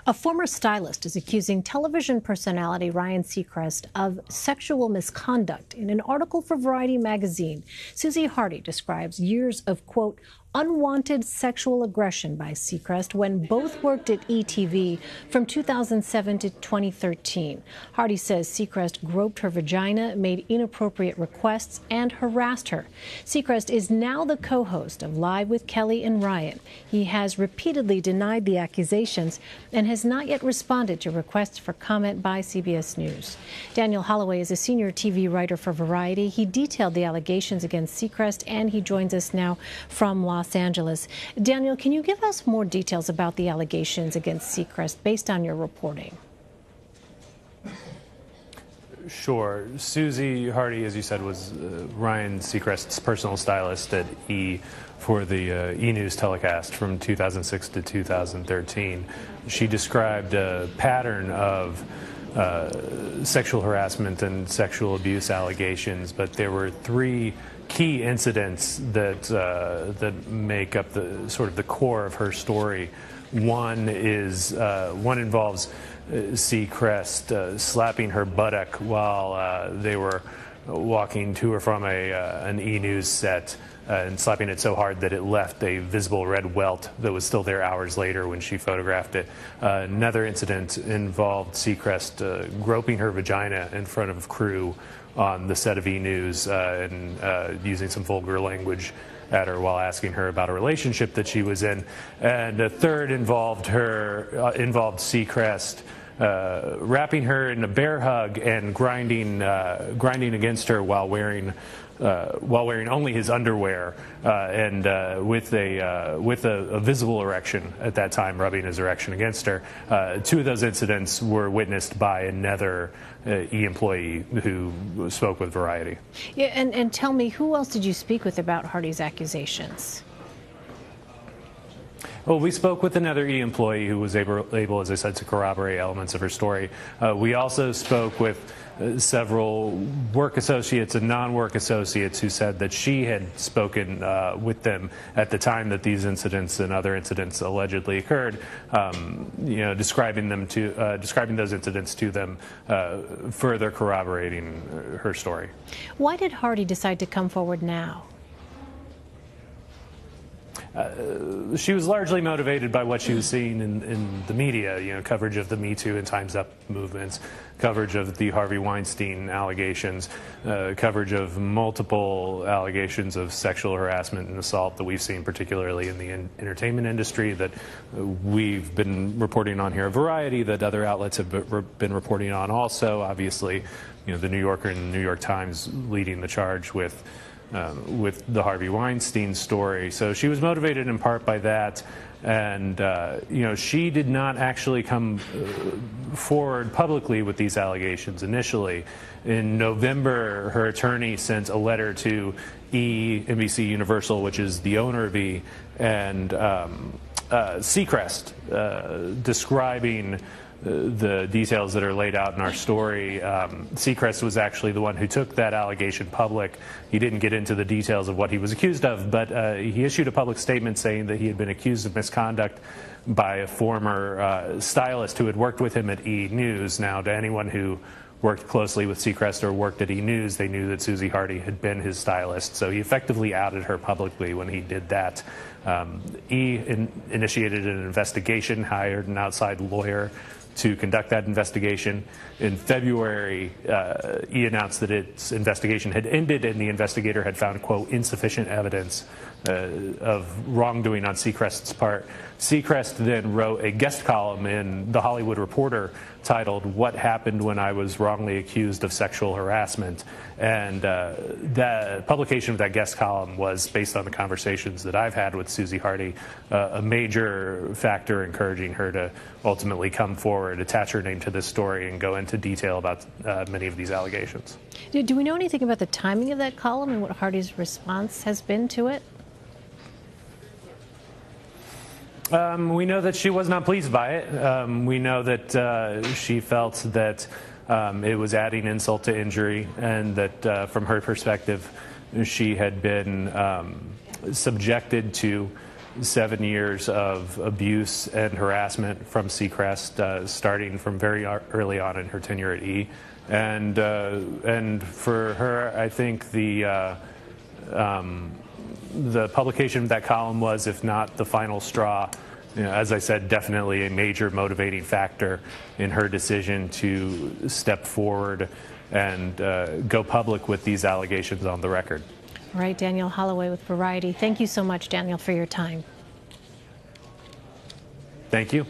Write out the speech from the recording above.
A former stylist is accusing television personality Ryan Seacrest of sexual misconduct. In an article for Variety magazine, Susie Hardy describes years of, quote, unwanted sexual aggression by Seacrest when both worked at ETV from 2007 to 2013. Hardy says Seacrest groped her vagina, made inappropriate requests, and harassed her. Seacrest is now the co-host of Live with Kelly and Ryan. He has repeatedly denied the accusations and has not yet responded to requests for comment by CBS News. Daniel Holloway is a senior TV writer for Variety. He detailed the allegations against Seacrest, and he joins us now from Los Angeles. Daniel, can you give us more details about the allegations against Seacrest based on your reporting? Sure. Susie Hardy, as you said, was Ryan Seacrest's personal stylist at E! For the E! News telecast from 2006 to 2013. She described a pattern of sexual harassment and sexual abuse allegations, but there were three key incidents that that make up the sort of the core of her story. One involves Seacrest slapping her buttock while they were walking to or from an E! News set, and slapping it so hard that it left a visible red welt that was still there hours later when she photographed it. Another incident involved Seacrest groping her vagina in front of crew on the set of E! News and using some vulgar language at her while asking her about a relationship that she was in. And a third involved Seacrest wrapping her in a bear hug and grinding against her while wearing only his underwear and with a visible erection at that time, rubbing his erection against her. Two of those incidents were witnessed by another E! employee who spoke with Variety. Yeah, and tell me, who else did you speak with about Hardy's accusations? Well, we spoke with another E! employee who was able, as I said, to corroborate elements of her story. We also spoke with several work associates and non-work associates who said that she had spoken with them at the time that these incidents and other incidents allegedly occurred, describing those incidents to them, further corroborating her story. Why did Hardy decide to come forward now? She was largely motivated by what she was seeing in the media, coverage of the Me Too and Time's Up movements, coverage of the Harvey Weinstein allegations, coverage of multiple allegations of sexual harassment and assault that we've seen, particularly in the entertainment industry, that we've been reporting on here. A variety that other outlets have been reporting on also. Obviously, the New Yorker and New York Times leading the charge with the Harvey Weinstein story. So she was motivated in part by that, and she did not actually come forward publicly with these allegations initially. In November, her attorney sent a letter to NBC Universal, which is the owner of E!, and Seacrest, describing the details that are laid out in our story. Seacrest was actually the one who took that allegation public. He didn't get into the details of what he was accused of, but he issued a public statement saying that he had been accused of misconduct by a former stylist who had worked with him at E! News. Now, to anyone who worked closely with Seacrest or worked at E! News, they knew that Susie Hardy had been his stylist, so he effectively outed her publicly when he did that. Initiated an investigation, hired an outside lawyer to conduct that investigation. In February, E! announced that its investigation had ended and the investigator had found, quote, insufficient evidence of wrongdoing on Seacrest's part. Seacrest then wrote a guest column in The Hollywood Reporter titled "What Happened When I Was Wrongly Accused of Sexual Harassment," and the publication of that guest column was, based on the conversations that I've had with Susie Hardy, a major factor encouraging her to ultimately come forward, attach her name to this story, and go into detail about many of these allegations. Do we know anything about the timing of that column and what Hardy's response has been to it? We know that she was not pleased by it. We know that she felt that it was adding insult to injury, and that from her perspective, she had been subjected to 7 years of abuse and harassment from Seacrest, starting from very early on in her tenure at E. And for her, I think the publication of that column was, if not the final straw, as I said, definitely a major motivating factor in her decision to step forward and go public with these allegations on the record. All right, Daniel Holloway with Variety. Thank you so much, Daniel, for your time. Thank you.